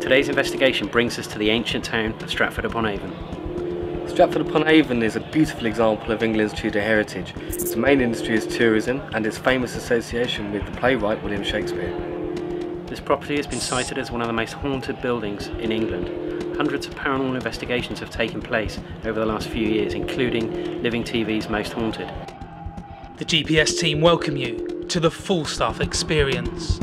Today's investigation brings us to the ancient town of Stratford-upon-Avon. Stratford-upon-Avon is a beautiful example of England's Tudor heritage. Its main industry is tourism and its famous association with the playwright William Shakespeare. This property has been cited as one of the most haunted buildings in England. Hundreds of paranormal investigations have taken place over the last few years, including Living TV's Most Haunted. The GPS team welcome you to the Falstaff experience.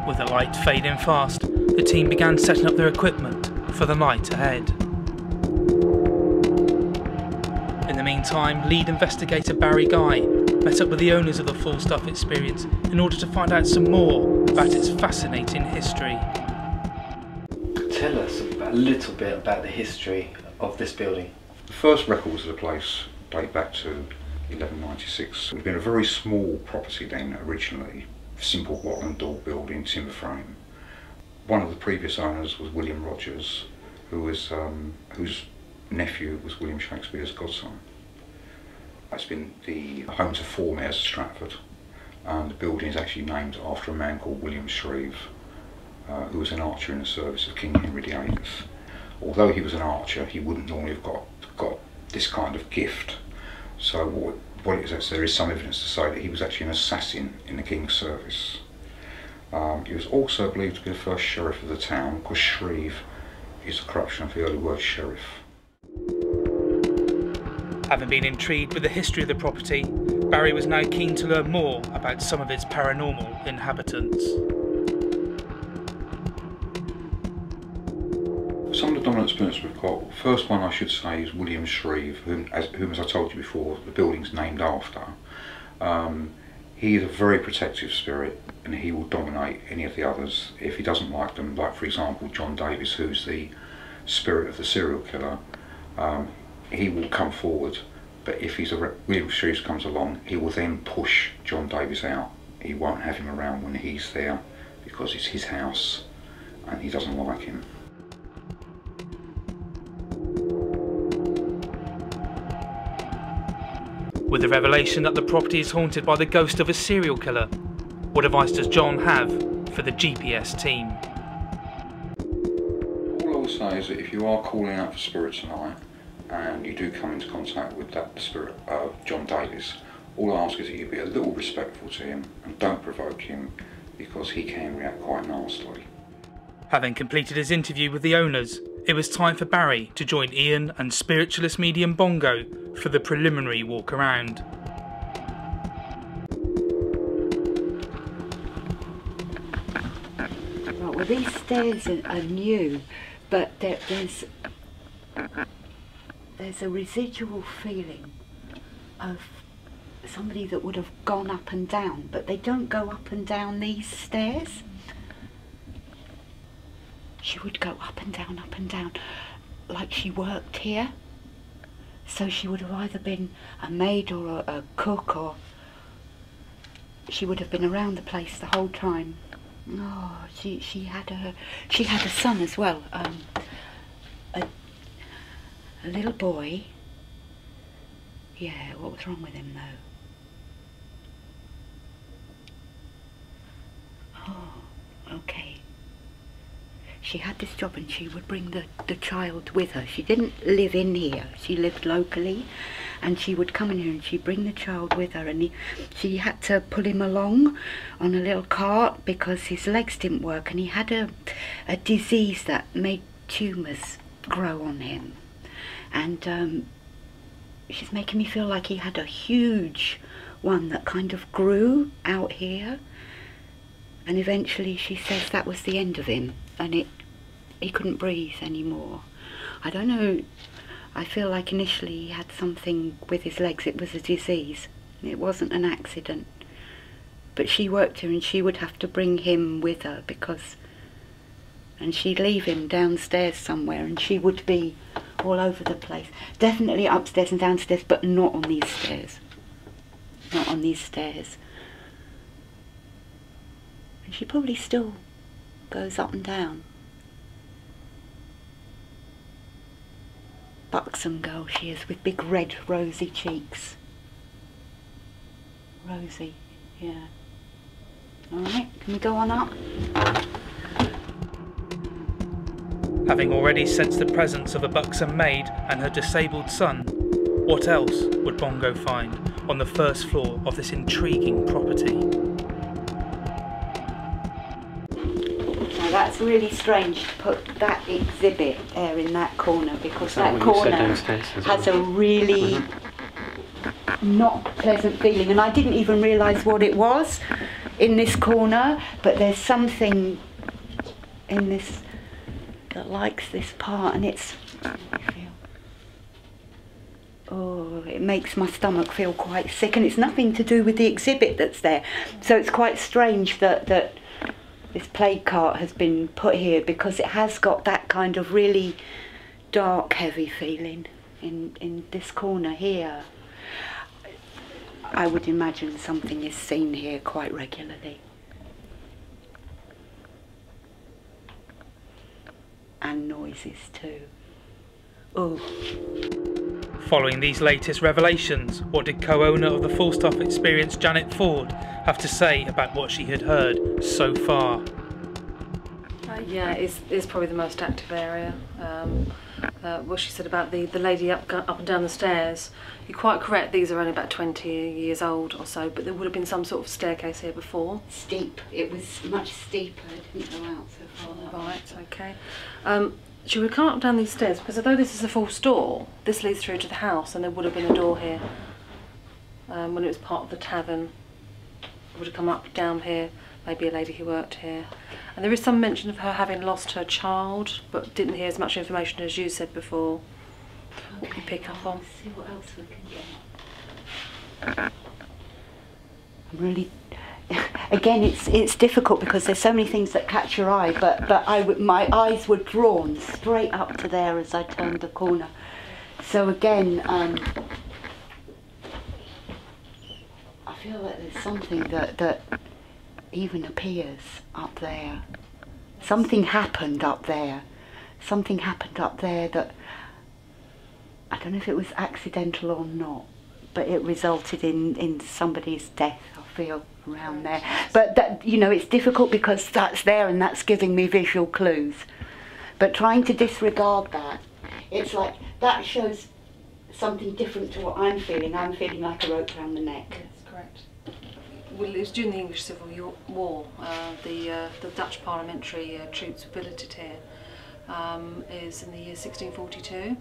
With the light fading fast, the team began setting up their equipment for the night ahead. In the meantime, lead investigator Barry Guy met up with the owners of the Falstaff experience in order to find out some more about its fascinating history. Tell us a little bit about the history of this building. The first records of the place date back to 1196. It had been a very small property then originally, simple wattle and daub building, timber frame. One of the previous owners was William Rogers, whose nephew was William Shakespeare's godson. It's been the home to 4 mayors of Stratford, and the building is actually named after a man called William Shreve, who was an archer in the service of King Henry VIII. Although he was an archer, he wouldn't normally have got this kind of gift. So what it is, there is some evidence to say that he was actually an assassin in the King's service. He was also believed to be the first sheriff of the town, because Shreve is a corruption of the early word sheriff. Having been intrigued with the history of the property, Barry was now keen to learn more about some of its paranormal inhabitants. Some of the dominant spirits we've got, first one I should say is William Shreve, whom as I told you before, the building's named after. He is a very protective spirit, and he will dominate any of the others if he doesn't like them. Like, for example, John Davis, who's the spirit of the serial killer, he will come forward, but if William Shreve comes along, he will then push John Davis out. He won't have him around when he's there, because it's his house and he doesn't like him. With the revelation that the property is haunted by the ghost of a serial killer, what advice does John have for the GPS team? All I will say is that if you are calling out for spirit tonight, and you do come into contact with that spirit of John Davis, all I ask is that you be a little respectful to him and don't provoke him, because he can react quite nastily. Having completed his interview with the owners, it was time for Barry to join Ian and spiritualist medium Bongo for the preliminary walk around. Right, well, these stairs are new, but there's a residual feeling of somebody that would have gone up and down, but they don't go up and down these stairs. She would go up and down, like she worked here. So she would have either been a maid or a cook, or she would have been around the place the whole time. Oh, she had a son as well, a little boy. Yeah, what was wrong with him though? Oh, okay. She had this job and she would bring the child with her. She didn't live in here, she lived locally, and she would come in here and she'd bring the child with her, and she had to pull him along on a little cart because his legs didn't work, and he had a disease that made tumours grow on him. And she's making me feel like he had a huge one that kind of grew out here, and eventually she says that was the end of him, and he couldn't breathe anymore. I don't know, I feel like initially he had something with his legs. It was a disease, it wasn't an accident. But she worked here and she would have to bring him with her, and she'd leave him downstairs somewhere, and she would be all over the place. Definitely upstairs and downstairs, but not on these stairs. Not on these stairs. And she probably still goes up and down. Buxom girl she is, with big red rosy cheeks. Rosy, yeah. Alright, Can we go on up? Having already sensed the presence of a buxom maid and her disabled son, what else would Bongo find on the first floor of this intriguing property? Now that's really strange to put that exhibit there in that corner, because that corner has a really not pleasant feeling, and I didn't even realise what it was in this corner, but there's something in this that likes this part, and it's, oh, it makes my stomach feel quite sick, and it's nothing to do with the exhibit that's there. So it's quite strange that this plague cart has been put here, because it has got that kind of really dark, heavy feeling in this corner here. I would imagine something is seen here quite regularly. And noises too. Oh. Following these latest revelations, what did co-owner of the Falstaff experience, Janet Ford, have to say about what she had heard so far? Yeah, it's probably the most active area. What she said about the lady up and down the stairs, you're quite correct, these are only about 20 years old or so, but there would have been some sort of staircase here before. Steep, it was much steeper, it didn't go out so far. Right, okay. She would come up and down these stairs, because although this is a false door, this leads through to the house, and there would have been a door here when it was part of the tavern. Would have come up, down here, maybe a lady who worked here. And there is some mention of her having lost her child, but didn't hear as much information as you said before. Okay, what you pick up on. Let's see what else we can get. I'm really, again, it's difficult because there's so many things that catch your eye, but my eyes were drawn straight up to there as I turned the corner. So again, I feel like there's something that even appears up there. Something happened up there. Something happened up there that, I don't know if it was accidental or not, but it resulted in somebody's death, I feel, around there. But that, you know, it's difficult because that's there and that's giving me visual clues. But trying to disregard that, it's like, that shows something different to what I'm feeling. I'm feeling like a rope around the neck. That's correct. Well, it was during the English Civil War. The Dutch parliamentary troops were billeted here. Is in the year 1642.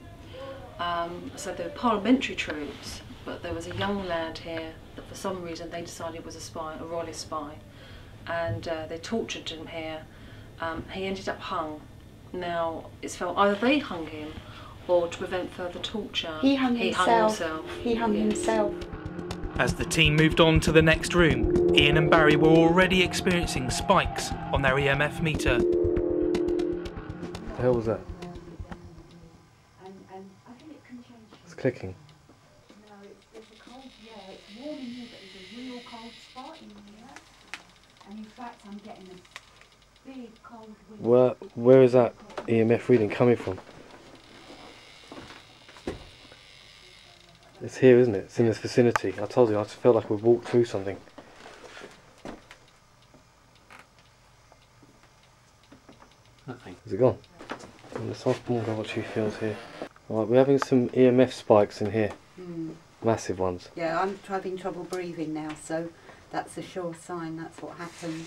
So they were parliamentary troops, but there was a young lad here that for some reason they decided was a spy, a royalist spy, and they tortured him here. He ended up hung. Now it's felt either they hung him or to prevent further torture. He hung himself. He hung himself. As the team moved on to the next room, Ian and Barry were already experiencing spikes on their EMF meter. What the hell was that? And I think it can change. It's clicking. No, it's a cold, yeah, it's warm in here, but it's a real cold spot in here. And in fact, I'm getting a big cold wind. Where is that EMF reading coming from? It's here, isn't it? It's in this vicinity. I told you, I just felt like we walked through something. Nothing. Is it gone? Let's ask Morgan what she feels here. Right, we're having some EMF spikes in here. Massive ones. Yeah, I'm having trouble breathing now, so that's a sure sign that's what happened.